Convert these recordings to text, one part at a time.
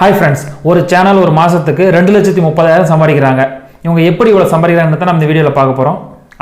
Hi friends, ஒரு channel ஒரு மாசத்துக்கு 2,30,000 சம்பாதிக்கிறாங்க. இவங்க எப்படி இவ்வளவு சம்பாதிக்கிறாங்கன்னு நம்ம இந்த வீடியோல பார்க்க போறோம்.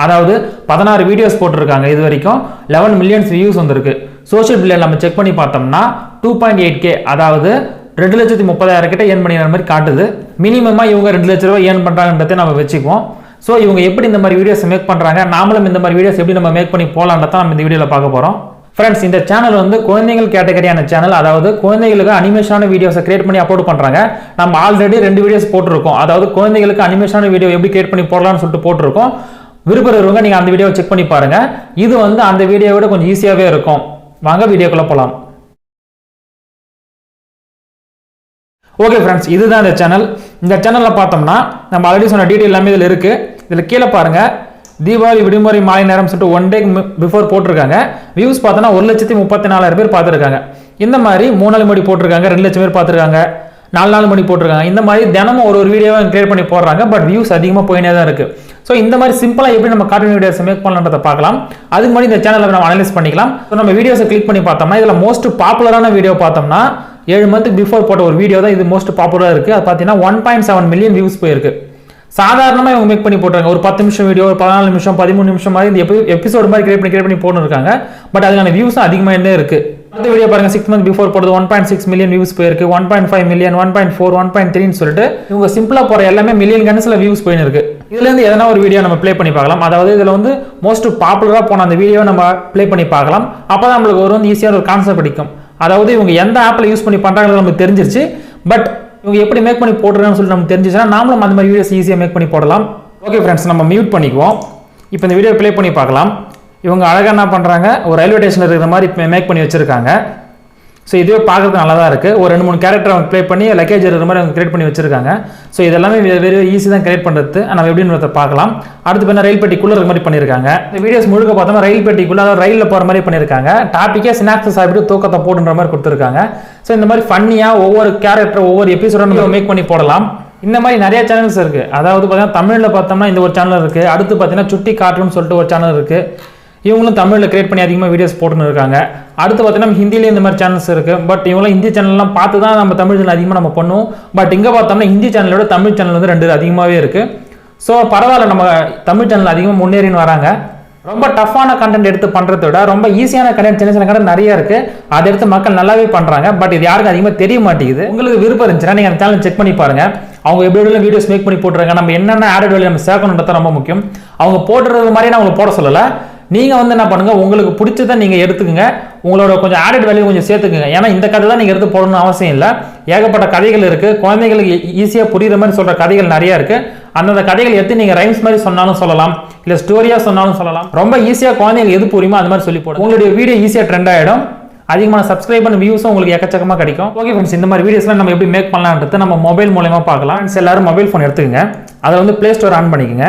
அதாவது 16 வீடியோஸ் போட்டுருக்காங்க. இது வரைக்கும் 11 மில்லியன்ஸ் வியூஸ் வந்திருக்கு. சோஷியல் மீடியால நம்ம செக் பண்ணி பார்த்தோம்னா 2.8k அதாவது 2,30,000 கிட்ட earn பண்ணிற மாதிரி காட்டுது. மினிமமா இவங்க 2 லட்சம் ரூபாய் earn பண்றாங்கன்றதை நம்ம வெச்சுக்குவோம். சோ இவங்க எப்படி இந்த மாதிரி வீடியோஸ் மேக் பண்றாங்க? நாமளும் இந்த மாதிரி வீடியோஸ் எப்படி நம்ம மேக் பண்ணி போலாம்ன்றத நம்ம இந்த வீடியோல பார்க்க போறோம். Friends, இந்த சேனல் வந்து குழந்தைகள் கேட்டகரியான சேனல். அதாவது குழந்தைகளுக்கு அனிமேஷனான வீடியோஸை கிரியேட் பண்ணி அப்லோட் பண்றாங்க. நம்ம ஆல்ரெடி 2 வீடியோஸ் போட்டுருக்கோம். அதாவது குழந்தைகளுக்கு அனிமேஷனான வீடியோ எப்படி கிரியேட் பண்ணி போடலாம்னு சொல்லிட்டு போட்டுருக்கோம். விருப்பப்படுறவங்க நீங்க அந்த வீடியோவை செக் பண்ணி பாருங்க. இது வந்து அந்த வீடியோவை விட கொஞ்சம் ஈஸியாவே இருக்கும். வாங்க வீடியோக்குள்ள போலாம். ஓகே ஃப்ரெண்ட்ஸ், இதுதான் இந்த சேனல். இந்த சேனல்ல பார்த்தோம்னா நம்ம ஆல்ரெடி சொன்ன டீடைல் எல்லாமே இதுல இருக்கு. இதுல கீழே பாருங்க, தீபாவளி விடுமுறை மாலை நேரம் சொல்லிட்டு 1 டே பிஃபோர் போட்டிருக்காங்க. வியூஸ் பார்த்தோன்னா 1,34,000 பேர் பார்த்துருக்காங்க. இந்த மாதிரி 3 நாள் முடி போட்டிருக்காங்க, 2 லட்சம் பேர் பார்த்துருக்காங்க, 4 நாள் முடி போட்டிருக்காங்க. இந்த மாதிரி தினமும் ஒரு வீடியோவை கிரியேட் பண்ணி போடுறாங்க. பட் வியூஸ் அதிகமாக போயினே தான் இருக்கு. ஸோ இந்த மாதிரி சிம்பிளா எப்படி நம்ம கார்ட்டூன் வீடியோஸ் மேக் பண்ணலாம்ன்றதை பார்க்கலாம். அதுக்கு முன்னாடி இந்த சேனலை நம்ம அனலைஸ் பண்ணிக்கலாம். ஸோ நம்ம வீடியோஸை கிளிக் பண்ணி பார்த்தோம்னா இதில் மோஸ்ட் பாப்புலரான வீடியோ பார்த்தோம்னா 7 மந்த் பிஃபோர் போட்ட ஒரு வீடியோ தான் இது மோஸ்ட் பாப்புலராக இருக்கு. அது பார்த்தீங்கன்னா 1.7 மில்லியன் வியூஸ் போயிருக்கு. சாதாரணமாக இவங்க மேக் பண்ணி போட்டுருக்காங்க. ஒரு 10 நிமிஷம் வீடியோ, ஒரு 14 நிமிஷம், 13 நிமிஷம் மாதிரி இந்த எபிசோடு மாதிரி கிரியேட் பண்ணி போட்டுருக்காங்க. பட் அதுக்கான வியூஸும் அதிகமாக இருக்கு. அடுத்த வீடியோ பாருங்க, 6 மந்த் பிஃபோர் போடுறது 1.6 மில்லியன் வியூஸ் போயிருக்கு, 1.5 மில்லியன், 1.4, 1.3 சொல்லிட்டு இவங்க சிம்பிளா போற எல்லாமே மில்லியன் கணக்குல வியூஸ் போயிருக்கு. இதுல இருந்து எதனா ஒரு வீடியோ நம்ம ப்ளே பண்ணி பார்க்கலாம். அதாவது இதுல வந்து மோஸ்ட் பாப்புலரா போன அந்த வீடியோ நம்ம ப்ளே பண்ணி பார்க்கலாம். அப்பதான் நம்மளுக்கு ஒரு வந்து ஈஸியான ஒரு கான்செப்ட் கிடைக்கும். அதாவது இவங்க எந்த ஆப்ல யூஸ் பண்ணி பண்றாங்கன்னு நமக்கு தெரிஞ்சிருச்சு. பட் இவங்க எப்படி மேக் பண்ணி போடுறாங்கன்னு சொல்லி நமக்கு தெரிஞ்சிச்சுன்னா நாமளும் அந்த மாதிரி வீடியோஸ் ஈஸியாக மேக் பண்ணி போடலாம். ஓகே ஃப்ரெண்ட்ஸ், நம்ம மியூட் பண்ணிக்குவோம். இப்போ இந்த வீடியோ ப்ளே பண்ணி பார்க்கலாம். இவங்க அழகாக என்ன பண்ணுறாங்க, ஒரு ரயில்வே ஸ்டேஷனில் இருக்கிற மாதிரி மேக் பண்ணி வச்சிருக்காங்க. ஸோ இதுவே பார்க்கறதுக்கு நல்லா தான் இருக்குது. ஒரு 2-3 கேரக்டர் அவங்க ப்ளே பண்ணி லக்கேஜ் இருக்கிற மாதிரி அவங்க கிரியேட் பண்ணி வச்சிருக்காங்க. ஸோ இதெல்லாமே வெரி ஈஸி தான் கிரியேட் பண்ணுறது. நம்ம எப்படின்னு பார்க்கலாம். அடுத்து பண்ண ரயில் பெட்டிக்குள்ளே இருக்கிற மாதிரி பண்ணியிருக்காங்க. இந்த வீடியோஸ் முழுக்க பார்த்தோம்னா ரயில் பெட்டிக்குள்ளே, அதாவது ரயிலில் போகிற மாதிரி பண்ணியிருக்காங்க. டாப்பிக்கே ஸ்நாக்ஸ் சாப்பிட்டு தூக்கத்தை போடுன்ற மாதிரி கொடுத்துருக்காங்க. ஸோ இந்த மாதிரி ஃபன்னியாக ஒவ்வொரு கேரக்டர் ஒவ்வொரு எபிசோட நம்ம மேக் பண்ணி போடலாம். இந்த மாதிரி நிறைய சேனல்ஸ் இருக்கு. அதாவது பார்த்தீங்கன்னா தமிழில் பார்த்தோம்னா இந்த ஒரு சேனல் இருக்கு. அடுத்து பார்த்தீங்கன்னா சுட்டி கார்ட்டூன் சொல்லிட்டு ஒரு சேனல் இருக்கு. இவங்களும் தமிழில் கிரியேட் பண்ணி அதிகமாக வீடியோஸ் போட்டுன்னு இருக்காங்க. அடுத்து பார்த்தீங்கன்னா ஹிந்திலேயும் இந்த மாதிரி சேனல்ஸ் இருக்கு. பட் இவங்களாம் ஹிந்தி சேனல்லாம் பார்த்து தான் நம்ம தமிழ் சேனல் அதிகமாக நம்ம பண்ணுவோம். பட் இங்கே பார்த்தோம்னா ஹிந்தி சேனலோட தமிழ் சேனல் வந்து 2 அதிகமாகவே இருக்கு. ஸோ பரவாயில்ல, நம்ம தமிழ் சேனல் அதிகமாக முன்னேறின்னு வராங்க. ரொம்ப டஃப்பான கண்டென்ட் எடுத்து பண்றதை விட ரொம்ப ஈஸியான கண்டென்ட், சின்ன சின்ன கண்டென்ட் நிறைய இருக்கு. அதை எடுத்து மக்கள் நல்லாவே பண்றாங்க. பட் இது யாருக்கும் அதிகமாக தெரிய மாட்டேங்குது. உங்களுக்கு விருப்பம் இருந்துச்சுன்னா நீங்க அந்த சேனல் செக் பண்ணி பாருங்க. அவங்க எப்படி வீடியோஸ் மேக் பண்ணி போட்டுருக்காங்க. நம்ம என்னென்ன ஆடட் வேல்யூ நம்ம சேர்க்கணுன்றது ரொம்ப முக்கியம். அவங்க போடுறது மாதிரி நான் உங்களுக்கு போட சொல்லலை. நீங்க வந்து என்ன பண்ணுங்க, உங்களுக்கு பிடிச்சதை நீங்க எடுத்துக்கங்க. உங்களோட கொஞ்சம் ஆடட் வேல்யூ கொஞ்சம் சேர்த்துக்குங்க. ஏன்னா இந்த கதை தான் நீங்க எடுத்து போடணும்னு அவசியம் இல்லை. ஏகப்பட்ட கதைகள் இருக்கு. குழந்தைகளுக்கு ஈஸியா புரியுற மாதிரி சொல்ற கதைகள் நிறைய இருக்கு. அந்த கதைகள் எடுத்து நீங்க ரைம்ஸ் மாதிரி சொன்னாலும் சொல்லலாம், இல்ல ஸ்டோரியா சொன்னாலும் சொல்லலாம். ரொம்ப ஈஸியா குழந்தைகள் எது புரியுமோ அது மாதிரி சொல்லி போடும். உங்களுடைய வீடியோ ஈஸியா ட்ரெண்ட் ஆயிடும். அதிகமான சப்ஸ்கிரைபர் வியூஸும் உங்களுக்கு எக்கச்சக்கமா கிடைக்கும். ஓகே ஃப்ரெண்ட்ஸ், இந்த மாதிரி வீடியோஸ்லாம் நம்ம எப்படி மேக் பண்ணலாம்ன்றது நம்ம மொபைல் மூலமா பார்க்கலாம். எல்லாரும் மொபைல் ஃபோன் எடுத்துக்கங்க. அதை வந்து பிளே ஸ்டோர் ஆன் பண்ணிக்கங்க.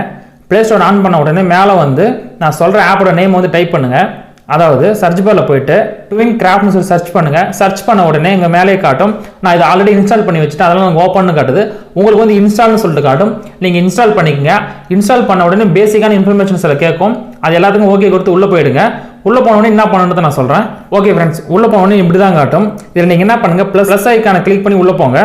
பிளே ஸ்டோர் ஆன் பண்ண உடனே மேலே வந்து நான் சொல்கிற ஆப்போட நேம் வந்து டைப் பண்ணுங்க. அதாவது சர்ச் பாரில் போயிட்டு Tweencraftனு சொல்லி சர்ச் பண்ணுங்க. சர்ச் பண்ண உடனே இங்கே மேலே காட்டும். நான் இதை ஆல்ரெடி இன்ஸ்டால் பண்ணி வச்சுட்டு அதெல்லாம் ஓப்பன் காட்டுது. உங்களுக்கு வந்து இன்ஸ்டால்னு சொல்லிட்டு காட்டும். நீங்கள் இன்ஸ்டால் பண்ணிக்கங்க. இன்ஸ்டால் பண்ண உடனே பேசிக்கான இன்ஃபர்மேஷன்ஸ் எல்லாம் கேட்கும். அது எல்லாத்துக்கும் ஓகே கொடுத்து உள்ளே போயிடுங்க. உள்ளே போன உடனே என்ன பண்ணணுன்றதை நான் சொல்கிறேன். ஓகே ஃப்ரெண்ட்ஸ், உள்ளே போன உடனே இப்படி தான் காட்டும். இதில் நீங்கள் என்ன பண்ணுங்க, ப்ளஸ் ஐக்கான கிளிக் பண்ணி உள்ளே போங்க.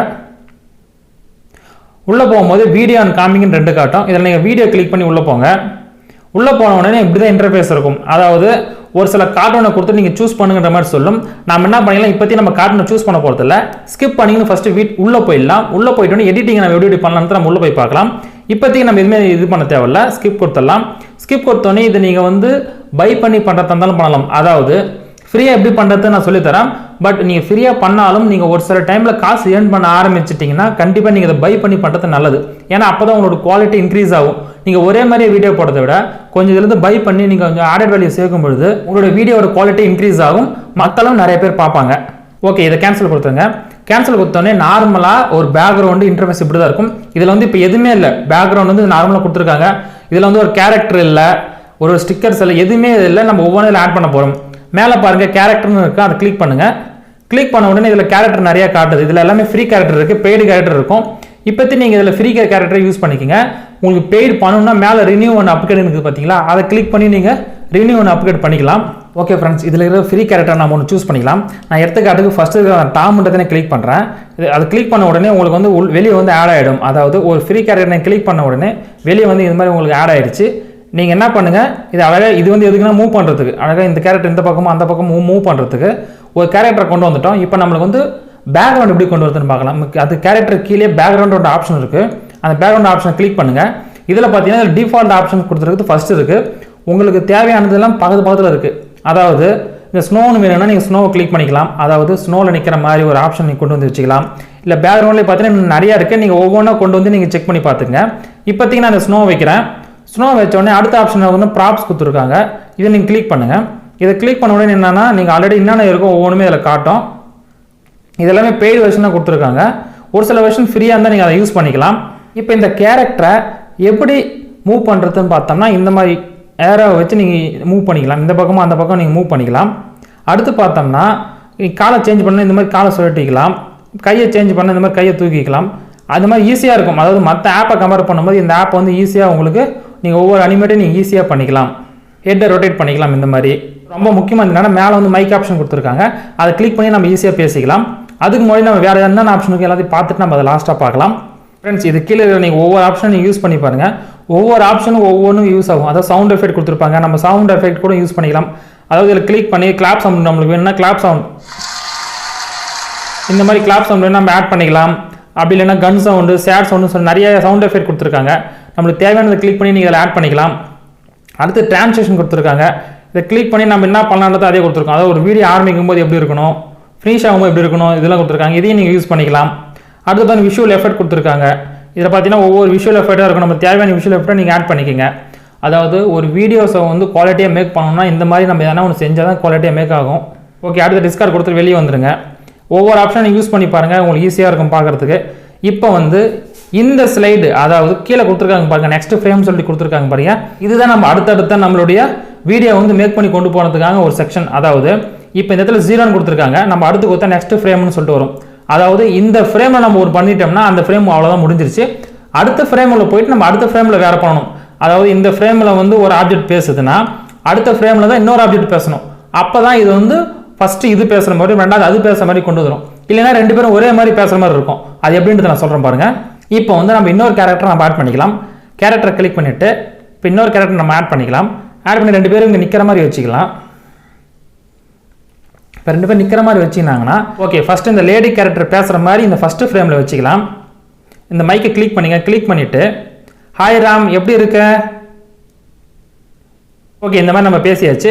உள்ளே போகும்போது வீடியோ அண்ட் காமிங்னு 2 காட்டும். இதில் நீங்கள் வீடியோ கிளிக் பண்ணி உள்ளே போங்க. உள்ளே போன உடனே இப்படி தான் இன்டர்ஃபேஸ் இருக்கும். அதாவது ஒரு சில கார்ட்டூனை கொடுத்து நீங்கள் சூஸ் பண்ணுங்கிற மாதிரி சொல்லும். நம்ம என்ன பண்ணிக்கலாம், இப்போத்தி நம்ம கார்ட்டூனை சூஸ் பண்ண போகிறதில்ல. ஸ்கிப் பண்ணிங்கன்னு ஃபஸ்ட்டு உள்ளே போயிடலாம். உள்ளே போயிட்டோன்னே எடிட்டிங் நம்ம எப்படி பண்ணலாம்னு நம்ம உள்ளே போய் பார்க்கலாம். இப்போதைக்கு நம்ம எதுவுமே இது பண்ண தேவையில்ல. ஸ்கிப் கொடுத்துடலாம். ஸ்கிப் கொடுத்தோன்னே இதை நீங்கள் வந்து பை பண்ணி பண்ணுறதா இருந்தாலும் பண்ணலாம். அதாவது ஃப்ரீயாக எப்படி பண்ணுறது நான் சொல்லித்தரேன். பட் நீங்கள் ஃப்ரீயாக பண்ணாலும் நீங்கள் ஒரு சில டைமில் காசு ஏர்ன் பண்ண ஆரம்பிச்சிட்டிங்கன்னா கண்டிப்பாக நீங்கள் இதை பை பண்ணி பண்ணுறது நல்லது. ஏன்னா அப்போ தான் உங்களோட குவாலிட்டி இன்க்ரீஸ் ஆகும். நீங்கள் ஒரே மாதிரியே வீடியோ போடுறதை விட கொஞ்சம் இதுலேருந்து பை பண்ணி நீங்கள் கொஞ்சம் ஆடட் வேல்யூ சேர்க்கும் பொழுது உங்களோட வீடியோட குவாலிட்டி இன்க்ரீஸ் ஆகும். மக்களும் நிறைய பேர் பார்ப்பாங்க. ஓகே, இதை கேன்சல் கொடுத்துருங்க. கேன்சல் கொடுத்தோடனே நார்மலாக ஒரு பேக்ரவுண்டு இன்டர்ஃபேஸ் இப்படி தான் இருக்கும். இதில் வந்து இப்போ எதுவுமே இல்லை. பேக்ரவுண்ட் வந்து நார்மலாக கொடுத்துருக்காங்க. இதில் வந்து ஒரு கேரக்டர் இல்லை, ஒரு ஸ்டிக்கர்ஸ் இல்லை, எதுவுமே இல்லை. நம்ம ஒவ்வொன்றில் ஆட் பண்ண போகிறோம். மேலே பாருங்க கேரக்டர்னு இருக்கு. அதை கிளிக் பண்ணுங்க. கிளிக் பண்ண உடனே இதில் கேரக்டர் நிறைய காட்டுது. இதில் எல்லாமே ஃப்ரீ கேரக்டர் இருக்கு, பெய்டு கேரக்டர் இருக்கும். இப்போத்தி நீங்கள் இதில் ஃப்ரீ கேரக்டரை யூஸ் பண்ணிக்கங்க. உங்களுக்கு பெய்டு பண்ணணும்னா மேலே ரினியூ ஒன்று அப்கிரேட் இருக்குது பார்த்தீங்களா, அதை கிளிக் பண்ணி நீங்கள் ரினியூ ஒன்று அப்கிரேட் பண்ணிக்கலாம். ஓகே ஃப்ரெண்ட்ஸ், இதில் இருக்கிற ஃப்ரீ கேரக்டர் நம்ம ஒன்று சூஸ் பண்ணிக்கலாம். நான் எடுத்துக்காட்டுக்கு ஃபஸ்ட்டு டாம்ன்றதை கிளிக் பண்ணுறேன். அது கிளிக் பண்ண உடனே உங்களுக்கு வந்து வெளியே வந்து ஆட் ஆகிடும். அதாவது ஒரு ஃப்ரீ கேரக்டரை கிளிக் பண்ண உடனே வெளியே வந்து இது மாதிரி உங்களுக்கு ஆட் ஆகிடுச்சு. நீங்கள் என்ன பண்ணுங்கள், இது அழகாக இது வந்து எதுக்குன்னா மூவ் பண்ணுறதுக்கு, அழகாக இந்த கேரக்டர் இந்த பக்கமும் அந்த பக்கமும் மூவ் பண்ணுறதுக்கு ஒரு கேரக்டரை கொண்டு வந்துட்டோம். இப்போ நம்மளுக்கு வந்து பேக்ரவுண்ட் எப்படி கொண்டு வருதுன்னு பார்க்கலாம். அது கேரக்டர் கீழே பேக்ரவுண்டோட ஆப்ஷன் இருக்குது. அந்த பேக்ரவுண்ட் ஆப்ஷனை கிளிக் பண்ணுங்கள். இதில் பார்த்தீங்கன்னா டிஃபால்ட் ஆப்ஷன் கொடுத்துருக்கு ஃபஸ்ட்டு இருக்குது. உங்களுக்கு தேவையானதெல்லாம் பக்கத்தில் இருக்குது. அதாவது இந்த ஸ்னோன்னு வேணும்னா நீங்கள் ஸ்னோவை கிளிக் பண்ணிக்கலாம். அதாவது ஸ்னோவில் நிற்கிற மாதிரி ஒரு ஆப்ஷன் நீங்கள் கொண்டு வந்து வச்சுக்கலாம். இல்லை பேக்ரவுண்ட்லேயே பார்த்தீங்கன்னா நிறையா இருக்குது. நீங்கள் ஒவ்வொன்றா கொண்டு வந்து நீங்கள் செக் பண்ணி பார்த்துங்க. இப்போதைக்கு நான் இந்த ஸ்னோ வைக்கிறேன். ஸ்னோ வச்ச உடனே அடுத்த ஆப்ஷனில் வந்து ப்ராப்ஸ் கொடுத்துருக்காங்க. இதை நீங்கள் கிளிக் பண்ணுங்கள். இதை கிளிக் பண்ண உடனே என்னென்னா நீங்கள் ஆல்ரெடி என்னென்ன இருக்கோ ஒவ்வொன்றுமே இதில் காட்டும். இதெல்லாமே பெய்டு வெர்ஷனாக கொடுத்துருக்காங்க. ஒரு சில வெர்ஷன் ஃப்ரீயாக இருந்தால் நீங்கள் அதை யூஸ் பண்ணிக்கலாம். இப்போ இந்த கேரக்டரை எப்படி மூவ் பண்ணுறதுன்னு பார்த்தோம்னா இந்த மாதிரி ஏரோவை வச்சு நீங்கள் மூவ் பண்ணிக்கலாம். இந்த பக்கமும் அந்த பக்கம் நீங்கள் மூவ் பண்ணிக்கலாம். அடுத்து பார்த்தோம்னா காலை சேஞ்ச் பண்ணால் இந்த மாதிரி காலை சுழட்டிக்கலாம். கையை சேஞ்ச் பண்ணால் இந்த மாதிரி கையை தூக்கிக்கலாம். அது மாதிரி ஈஸியாக இருக்கும். அதாவது மற்ற ஆப்பை கம்பேர் பண்ணும்போது இந்த ஆப் வந்து ஈஸியாக உங்களுக்கு நீங்கள் ஒவ்வொரு அனிமேட்டையும் நீங்கள் ஈஸியாக பண்ணிக்கலாம். ஹெட்டை ரொட்டேட் பண்ணிக்கலாம். இந்த மாதிரி ரொம்ப முக்கியமாக இருந்ததுனால மேலே வந்து மைக் ஆப்ஷன் கொடுத்துருக்காங்க. அதை கிளிக் பண்ணி நம்ம ஈஸியாக பேசிக்கலாம். அதுக்கு முன்னாடி நம்ம வேறு என்னென்ன ஆப்ஷனுக்கு எல்லாத்தையும் பார்த்துட்டு நம்ம அதை லாஸ்ட்டாக பார்க்கலாம். ஃப்ரெண்ட்ஸ், இது கீழே நீங்கள் ஒவ்வொரு ஆப்ஷனும் நீங்கள் யூஸ் பண்ணி பாருங்கள். ஒவ்வொரு ஆப்ஷனும் ஒவ்வொன்றும் யூஸ் ஆகும். அதாவது சவுண்ட் எஃபெக்ட் கொடுத்துருப்பாங்க. நம்ம சவுண்ட் எஃபெக்ட் கூட யூஸ் பண்ணிக்கலாம். அதாவது இதில் கிளிக் பண்ணி கிளாப் சவுண்ட் நம்மளுக்கு வேணும்னா கிளாப் சவுண்ட் இந்த மாதிரி கிளாப் சவுண்ட் வேணும் நம்ம ஆட் பண்ணிக்கலாம். அப்படி இல்லைன்னா கன் சவுண்டு, சேட் சவுண்டு சொல்லி நிறைய சவுண்ட் எஃபெக்ட் கொடுத்துருக்காங்க. நம்மளுக்கு தேவையானதை கிளிக் பண்ணி நீங்கள் இதில் ஆட் பண்ணிக்கலாம். அடுத்து டிரான்ஸ்லேஷன் கொடுத்துருக்காங்க. இதை கிளிக் பண்ணி நம்ம என்ன பண்ணலான்றது அதே கொடுத்துருக்கோம். அதாவது ஒரு வீடியோ ஆரம்பிக்கும் போது எப்படி இருக்கணும், ஃபினிஷ் ஆகும்போது எப்படி இருக்கணும், இதெல்லாம் கொடுத்துருக்காங்க. இதையும் நீங்கள் யூஸ் பண்ணிக்கலாம். அடுத்து வந்து விஷுவல் எஃபெக்ட் கொடுத்துருக்காங்க. இதில் பார்த்தீங்கன்னா ஒவ்வொரு விஷுவல் எஃபெக்டாக இருக்கும். நம்ம தேவையான விஷுவல் எஃபெக்டை நீங்கள் ஆட் பண்ணிக்கோங்க. அதாவது ஒரு வீடியோஸை வந்து குவாலிட்டியாக மேக் பண்ணணும்னா இந்த மாதிரி நம்ம எதனா ஒன்று செஞ்சால் தான் குவாலிட்டியாக மேக் ஆகும். ஓகே, அடுத்து டிஸ்கார்ட் கொடுத்துட்டு வெளியே வந்துடுங்க. ஒவ்வொரு ஆப்ஷனும் யூஸ் பண்ணி பாருங்கள். உங்களுக்கு ஈஸியாக இருக்கும் பார்க்குறதுக்கு. இப்போ வந்து இந்த ஸ்லைடு, அதாவது கீழே கொடுத்துருக்காங்க பாருங்கள், நெக்ஸ்ட் ஃப்ரேம் சொல்லி கொடுத்துருக்காங்க பாருங்க. இதுதான் நம்ம அடுத்தடுத்த நம்மளுடைய வீடியோ வந்து மேக் பண்ணி கொண்டு போகிறதுக்காக ஒரு செக்ஷன். அதாவது இப்போ இந்த இடத்துல 0ன்னு கொடுத்துருக்காங்க. நம்ம அடுத்து கொடுத்தா நெக்ஸ்ட் ஃப்ரேம்னு சொல்லிட்டு வரும். அதாவது இந்த ஃப்ரேமில் நம்ம ஒரு பண்ணிட்டோம்னா அந்த ஃப்ரேம் அவ்வளோதான் முடிஞ்சிருச்சு. அடுத்த ஃப்ரேமில் போயிட்டு நம்ம அடுத்த ஃப்ரேமில் வேறு பண்ணணும். அதாவது இந்த ஃப்ரேமில் வந்து ஒரு ஆப்ஜெக்ட் பேசுதுன்னா அடுத்த ஃப்ரேமில் தான் இன்னொரு ஆப்ஜெக்ட் பேசணும். அப்போ தான் இது வந்து ஃபஸ்ட்டு இது பேசுகிற மாதிரி, ரெண்டாவது அது பேசுகிற மாதிரி கொண்டு வரும். இல்லைன்னா ரெண்டு பேரும் ஒரே மாதிரி பேசுகிற மாதிரி இருக்கும். அது எப்படின்றது நான் சொல்கிறேன் பாருங்கள். இப்போ வந்து நம்ம இன்னொரு கேரக்டர் நம்ம ஆட் பண்ணிக்கலாம். கேரக்டரை கிளிக் பண்ணிவிட்டு இப்போ இன்னொரு கேரக்டர் நம்ம ஆட் பண்ணிக்கலாம். ஆட் பண்ணி ரெண்டு பேரும் இங்கே நிற்கிற மாதிரி வச்சுக்கலாம். இப்போ ரெண்டு பேர் நிற்கிற மாதிரி வச்சுக்கினாங்கன்னா ஓகே, ஃபஸ்ட்டு இந்த லேடி கேரக்டர் பேசுகிற மாதிரி இந்த ஃபஸ்ட்டு ஃப்ரேமில் வச்சுக்கலாம். இந்த மைக்கை கிளிக் பண்ணிங்க. கிளிக் பண்ணிவிட்டு ஹாய் ராம் எப்படி இருக்க, ஓகே இந்த மாதிரி நம்ம பேசியாச்சு.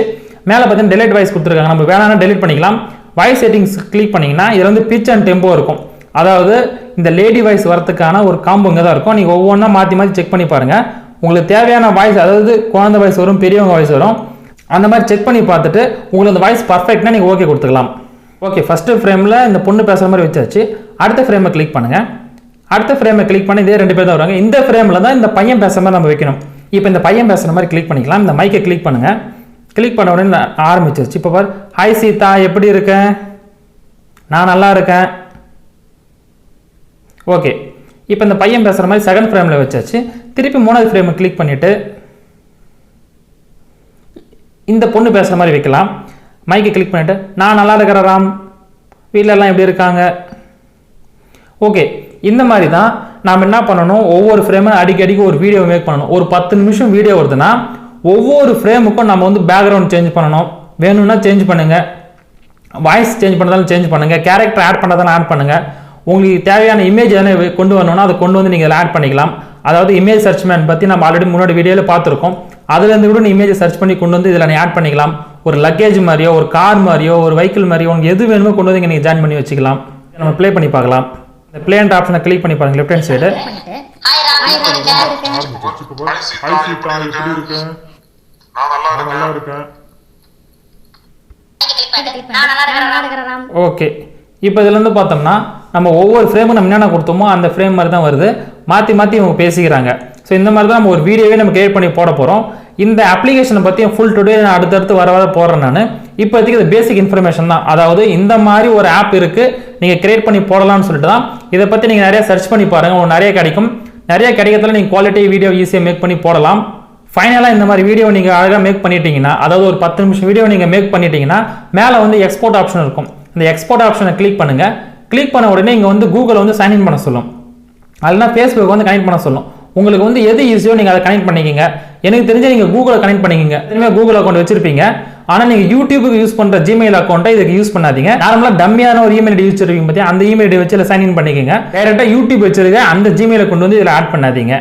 மேலே பார்த்தீங்கன்னா டெலிட் வாய்ஸ் கொடுத்துருக்காங்க. நம்ம வேணாம்னா டெலிட் பண்ணிக்கலாம். வாய்ஸ் செட்டிங்ஸ் கிளிக் பண்ணிங்கன்னா இதில் வந்து பிச் அண்ட் டெம்போ இருக்கும். அதாவது இந்த லேடி வாய்ஸ் வரதுக்கான ஒரு காம்போ இங்கே தான் இருக்கும். நீங்கள் ஒவ்வொன்றா மாற்றி மாற்றி செக் பண்ணி பாருங்கள். உங்களுக்கு தேவையான வாய்ஸ், அதாவது குழந்தை வாய்ஸ் வரும், பெரியவங்க வாய்ஸ் வரும். அந்த மாதிரி செக் பண்ணி பார்த்துட்டு உங்களுக்கு அந்த வாய்ஸ் பர்ஃபெக்ட்னா நீங்கள் ஓகே கொடுத்துக்கலாம். ஓகே, ஃபஸ்ட்டு ஃப்ரேமில் இந்த பொண்ணு பேசுகிற மாதிரி வச்சாச்சு. அடுத்த ஃப்ரேமை கிளிக் பண்ணுங்கள். அடுத்த ஃப்ரேமை கிளிக் பண்ணி இதே ரெண்டு பேர் தான் வருவாங்க. இந்த ஃப்ரேமில் தான் இந்த பையன் பேசுகிற மாதிரி நம்ம வைக்கணும். இப்போ இந்த பையன் பேசுகிற மாதிரி கிளிக் பண்ணிக்கலாம். இந்த மைக்கை கிளிக் பண்ணுங்கள். கிளிக் பண்ண உடனே ஆரம்பிச்சிருச்சு. இப்போ பார், ஹாய் சீதா எப்படி இருக்கேன், நான் நல்லா இருக்கேன். ஓகே, இப்போ இந்த பையன் பேசுகிற மாதிரி செகண்ட் ஃப்ரேமில் வச்சாச்சு. திருப்பி மூணாவது ஃப்ரேமை கிளிக் பண்ணிவிட்டு இந்த பொண்ணு பேசுகிற மாதிரி வைக்கலாம். மைக்கை கிளிக் பண்ணிவிட்டு நான் நல்லா இருக்கிறேன் ராம், வீட்டிலலாம் எப்படி இருக்காங்க. ஓகே, இந்த மாதிரி தான் நாம் என்ன பண்ணணும், ஒவ்வொரு ஃப்ரேமும் அடிக்கடிக்கு ஒரு வீடியோ மேக் பண்ணணும். ஒரு 10 நிமிஷம் வீடியோ வருதுன்னா ஒவ்வொரு ஃப்ரேமுக்கும் நம்ம வந்து பேக்ரவுண்ட் சேஞ்ச் பண்ணணும். வேணும்னா சேஞ்ச் பண்ணுங்கள், வாய்ஸ் சேஞ்ச் பண்ணுறதாலும் சேஞ்ச் பண்ணுங்கள், கேரக்டர் ஆட் பண்ணுறதாலும் ஆட் பண்ணுங்கள். உங்களுக்கு தேவையான இமேஜ் எதனா கொண்டு வரணும்னா அதை கொண்டு வந்து நீங்கள் ஆட் பண்ணிக்கலாம். அதாவது இமேஜ் சர்ச் மேன் பற்றி நம்ம ஆல்ரெடி முன்னாடி வீடியோவில் பார்த்துருக்கோம். அதுலேருந்து கூட நீ இமேஜை சர்ச் பண்ணி கொண்டு வந்து இதில் நீ ஆட் பண்ணிக்கலாம். ஒரு லக்கேஜ் மாதிரியோ, ஒரு கார் மாதிரியோ, ஒரு வெஹிக்கிள் மாதிரியோ உங்களுக்கு எது வேணுமோ கொண்டு வந்து நீங்கள் ஜாயின் பண்ணி வச்சுக்கலாம். நம்ம ப்ளே பண்ணி பார்க்கலாம். இந்த ப்ளே அண்ட் ஆப்ஷனை கிளிக் பண்ணி பாருங்க, லெஃப்ட் ஹேண்ட் சைடு. ஓகே, இப்போ இதுலேருந்து பார்த்தோம்னா நம்ம ஒவ்வொரு ஃப்ரேமும் நம்ம என்னென்ன கொடுத்தோமோ அந்த ஃப்ரேம் மாதிரி தான் வருது. மாற்றி மாற்றி இவங்க பேசிக்கிறாங்க. ஸோ இந்த மாதிரி தான் நம்ம ஒரு வீடியோவே நம்ம கிரியேட் பண்ணி போட போகிறோம். இந்த அப்ளிகேஷனை பற்றி ஃபுல் டுடே நான் அடுத்தடுத்து வர போடுறேன். நான் இப்போதைக்கு இது பேசிக் இன்ஃபர்மேஷன் தான். அதாவது இந்த மாதிரி ஒரு ஆப் இருக்குது, நீங்கள் கிரியேட் பண்ணி போடலாம்னு சொல்லிட்டு தான். இதை பற்றி நீங்கள் நிறைய சர்ச் பண்ணி பாருங்கள், உங்களுக்கு நிறைய கிடைக்கும். நிறைய கிடைக்கிறதுல நீங்கள் குவாலிட்டி வீடியோ ஈஸியாக மேக் பண்ணி போடலாம். ஃபைனலாக இந்த மாதிரி வீடியோ நீங்கள் அழகாக மேக் பண்ணிட்டீங்கன்னா, அதாவது ஒரு 10 நிமிஷம் வீடியோ நீங்கள் மேக் பண்ணிட்டீங்கன்னா மேலே வந்து எக்ஸ்போர்ட் ஆப்ஷன் இருக்கும். இந்த எக்ஸ்போர்ட் ஆப்ஷனை கிளிக் பண்ணுங்கள். கிளிக் பண்ண உடனே இங்கே வந்து கூகுளை வந்து சைன்இன் பண்ண சொல்லும், இல்லைனா ஃபேஸ்புக் வந்து கனெக்ட் பண்ண சொல்லும். உங்களுக்கு வந்து எது ஈஸியோ நீங்கள் அதை கனெக்ட் பண்ணிக்கிங்க. எனக்கு தெரிஞ்ச நீங்கள் கூகுளை கனெக்ட் பண்ணிக்கிங்க. இனிமேல் கூகுள் அக்கௌண்ட் வச்சிருப்பீங்க, ஆனால் நீங்கள் யூடியூபுக்கு யூஸ் பண்ணுற ஜிமெயில் அக்கௌண்ட்டை இதுக்கு யூஸ் பண்ணாதீங்க. நார்மலாக டம்மியான ஒரு இமெயில் ஐடி வச்சிருக்கீங்க பார்த்தியா, அந்த இமெயில் ஐடி வச்சு சைன்இன் பண்ணிக்கோங்க. டேரெக்டாக யூடியூப் வச்சிருக்க அந்த ஜிமெயிலை கொண்டு வந்து இதில் ஆட் பண்ணாதீங்க.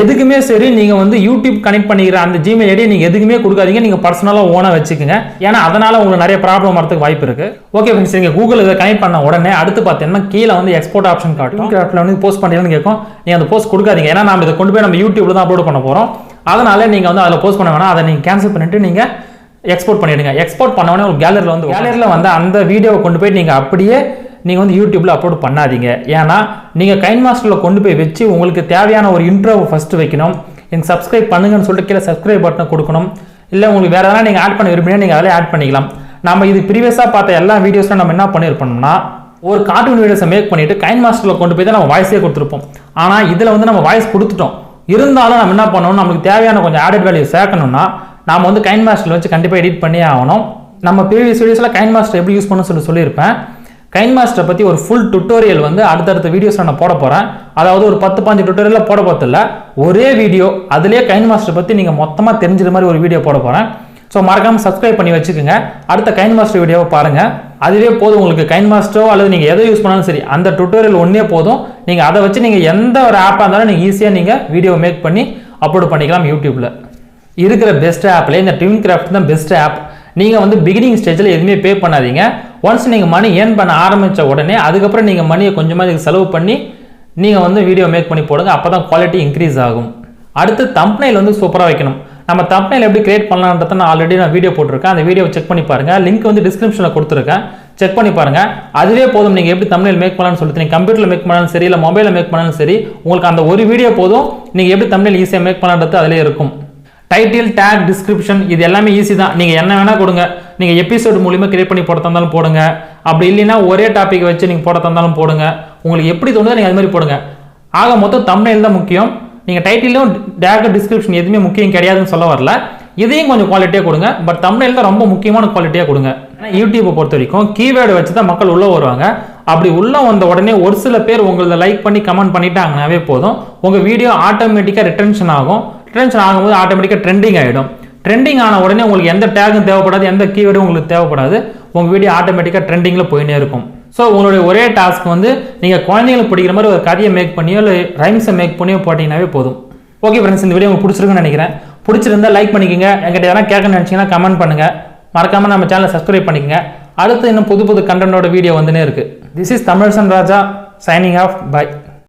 எதுக்குமே சரி, நீங்கள் வந்து யூடியூப் கனெக்ட் பண்ணிக்கிற அந்த ஜிமெயில் ஐடியை நீங்கள் எதுக்குமே கொடுக்காதீங்க. நீங்கள் பர்சனலாக ஓனாக வச்சுக்கோங்க. ஏன்னா அதனால் உங்களுக்கு நிறைய ப்ராப்ளம் வரதுக்கு வாய்ப்பு இருக்குது. ஓகே ஃப்ரெண்ட்ஸ், நீங்கள் கூகுள் இதை கனெக்ட் பண்ண உடனே அடுத்து பார்த்தீங்கன்னா கீழே வந்து எக்ஸ்போர்ட் ஆப்ஷன் காட்டும். Tweencraftல வந்து போஸ்ட் பண்ணுறீங்கன்னு கேட்கும். நீங்கள் அந்த போஸ்ட் கொடுக்காதீங்க. ஏன்னா நம்ம இதை கொண்டு போய் நம்ம யூடியூப்ல தான் அப்லோட் பண்ண போகிறோம். அதனால நீங்கள் வந்து அதில் போஸ்ட் பண்ண வேணாம். அதை நீங்கள் கேன்சல் பண்ணிட்டு நீங்கள் எக்ஸ்போர்ட் பண்ணிடுங்க. எக்ஸ்போர்ட் பண்ண உடனே ஒரு கேலரியில் வந்து அந்த வீடியோவை கொண்டு போய் நீங்கள் அப்படியே நீங்கள் வந்து யூடியூப்ல அப்லோட் பண்ணாதீங்க. ஏன்னா நீங்கள் கைன்மாஸ்டரில் கொண்டு போய் வச்சு உங்களுக்கு தேவையான ஒரு இன்ட்ரோவை ஃபஸ்ட்டு வைக்கணும். எனக்கு சப்ஸ்கிரைப் பண்ணுங்கன்னு சொல்லிட்டு கீழே சப்ஸ்கிரைப் பட்டனை கொடுக்கணும். இல்லை உங்களுக்கு வேறு எதனா நீங்கள் ஆட் பண்ண விரும்பினா நீங்கள் அதில் ஆட் பண்ணிக்கலாம். நம்ம இது ப்ரீவியஸாக பார்த்த எல்லா வீடியோஸில் நம்ம என்ன பண்ணியிருப்போம்னா, ஒரு கார்ட்டூன் வீடியோஸை மேக் பண்ணிவிட்டு கைன்மாஸ்டரில் கொண்டு போய் தான் நம்ம வாய்ஸே கொடுத்துருப்போம். ஆனால் இதில் வந்து நம்ம வாய்ஸ் கொடுத்துட்டோம். இருந்தாலும் நம்ம என்ன பண்ணணும், நம்மளுக்கு தேவையான கொஞ்சம் ஆடட் வேல்யூ சேர்க்கணும்னா நாம் வந்து கைன்மாஸ்டரில் வச்சு கண்டிப்பாக எடிட் பண்ணியே ஆகணும். நம்ம ப்ரீவியஸ் வீடியோஸில் கைன்மாஸ்டர் எப்படி யூஸ் பண்ணணும்னு சொல்லியிருப்பேன். கைன்மாஸ்டரை பற்றி ஒரு ஃபுல் டுட்டோரியல் வந்து அடுத்தடுத்த வீடியோஸில் நான் போட போகிறேன். அதாவது ஒரு 10-15 டுட்டோரியலில் போட போகிறதில்ல, ஒரே வீடியோ அதிலே கைன்மாஸ்டரை பற்றி நீங்கள் மொத்தமாக தெரிஞ்சுற மாதிரி ஒரு வீடியோ போட போகிறேன். ஸோ மறக்காமல் சப்ஸ்கிரைப் பண்ணி வச்சுக்கோங்க. அடுத்த கைன்மாஸ்டர் வீடியோவை பாருங்கள். அதுவே போதும் உங்களுக்கு. கைன்மாஸ்டரோ அல்லது நீங்கள் எதை யூஸ் பண்ணாலும் சரி, அந்த டுட்டோரியல் ஒன்றே போதும். நீங்கள் அதை வச்சு நீங்கள் எந்த ஒரு ஆப்பாக இருந்தாலும் நீங்கள் ஈஸியாக நீங்கள் வீடியோ மேக் பண்ணி அப்லோட் பண்ணிக்கலாம் யூடியூப்பில். இருக்கிற பெஸ்ட் ஆப்லேயே இந்த Tweencraft தான் பெஸ்ட் ஆப். நீங்கள் வந்து பிகினிங் ஸ்டேஜில் எதுவுமே பே பண்ணாதீங்க. ஒன்ஸ் நீங்கள் மணி ஏர்ன் பண்ண ஆரம்பித்த உடனே அதுக்கப்புறம் நீங்கள் மணியை கொஞ்சமாக இதுக்கு செலவு பண்ணி நீங்கள் வந்து வீடியோ மேக் பண்ணி போடுங்க. அப்போ தான் குவாலிட்டி இன்க்ரீஸ் ஆகும். அடுத்து தம்ப்நெயில் வந்து சூப்பராக வைக்கணும். நம்ம தம்ப்நெயில் எப்படி கிரியேட் பண்ணலான்றதை நான் ஆல்ரெடி வீடியோ போட்டிருக்கேன். அந்த வீடியோ செக் பண்ணி பாருங்கள். லிங்க் வந்து டிஸ்கிரிப்ஷனில் கொடுத்துருக்கேன், செக் பண்ணி பாருங்கள். அதுவே போதும். நீங்கள் எப்படி தம்ப்நெயில் மேக் பண்ணலாம்னு சொல்லிட்டு நீங்கள் கம்ப்யூட்டரில் மேக் பண்ணாலும் சரி, இல்லை மொபைலில் மேக் பண்ணாலும் சரி, உங்களுக்கு அந்த ஒரு வீடியோ போதும். நீங்கள் எப்படி தம்ப்நெயில் ஈஸியாக மேக் பண்ணலான்றது அதிலே இருக்கும். டைட்டில், டேக், டிஸ்கிரிப்ஷன் இது எல்லாமே ஈஸி தான். நீங்கள் என்ன வேணால் கொடுங்க. நீங்கள் எபிசோடு மூலியமாக கிரியேட் பண்ணி போட தந்தாலும் போடுங்க. அப்படி இல்லைன்னா ஒரே டாப்பிக் வச்சு நீங்கள் போட தந்தாலும் போடுங்க. உங்களுக்கு எப்படி தோணுதோ நீங்கள் அது மாதிரி போடுங்க. ஆக மொத்தம் தம்ப்நெயில் தான் முக்கியம். நீங்கள் டைட்டிலும் டேக், டிஸ்கிரிப்ஷன் எதுவுமே முக்கியம் கிடையாதுன்னு சொல்ல வரல. இதையும் கொஞ்சம் குவாலிட்டியாக கொடுங்க. பட் தம்ப்நெயில் தான் ரொம்ப முக்கியமான குவாலிட்டியாக கொடுங்க. ஏன்னா யூடியூப்பை பொறுத்த வரைக்கும் கீவேர்டு வச்சு தான் மக்கள் உள்ளே வருவாங்க. அப்படி உள்ளே வந்த உடனே ஒரு சில பேர் உங்களை லைக் பண்ணி கமெண்ட் பண்ணிட்டாங்கனாவே போதும், உங்கள் வீடியோ ஆட்டோமேட்டிக்காக ரிட்டன்ஷன் ஆகும். ரிட்டன்ஷன் ஆகும்போது ஆட்டோமேட்டிக்காக ட்ரெண்டிங் ஆகிடும். ட்ரெண்டிங் ஆன உடனே உங்களுக்கு எந்த டேகும் தேவைப்படாது, எந்த கீவேர்டும் உங்களுக்கு தேவைப்படாது. உங்கள் வீடியோ ஆட்டோமேட்டிக்காக ட்ரெண்டிங்கில் போயினே இருக்கும். ஸோ உங்களுடைய ஒரே டாஸ்க் வந்து நீங்கள் குழந்தைங்களுக்கு பிடிக்கிற மாதிரி ஒரு கதையை மேக் பண்ணியோ இல்லை ரைம்ஸை மேக் பண்ணியோ போட்டிங்கனாவே போதும். ஓகே ஃப்ரெண்ட்ஸ், இந்த வீடியோ உங்களுக்கு பிடிச்சிருக்குன்னு நினைக்கிறேன். பிடிச்சிருந்தா லைக் பண்ணிக்கோங்க. என்கிட்ட எதனா கேட்கணும்னு நினச்சிங்கன்னா கமெண்ட் பண்ணுங்கள். மறக்காமல் நம்ம சேனலை சப்ஸ்கிரைப் பண்ணிக்கோங்க. அடுத்து இன்னும் புது புது கண்டென்ட்டோட வீடியோ வந்துனே இருக்குது. திஸ் இஸ் தமிழசன் ராஜா சைனிங் ஆஃப். பை.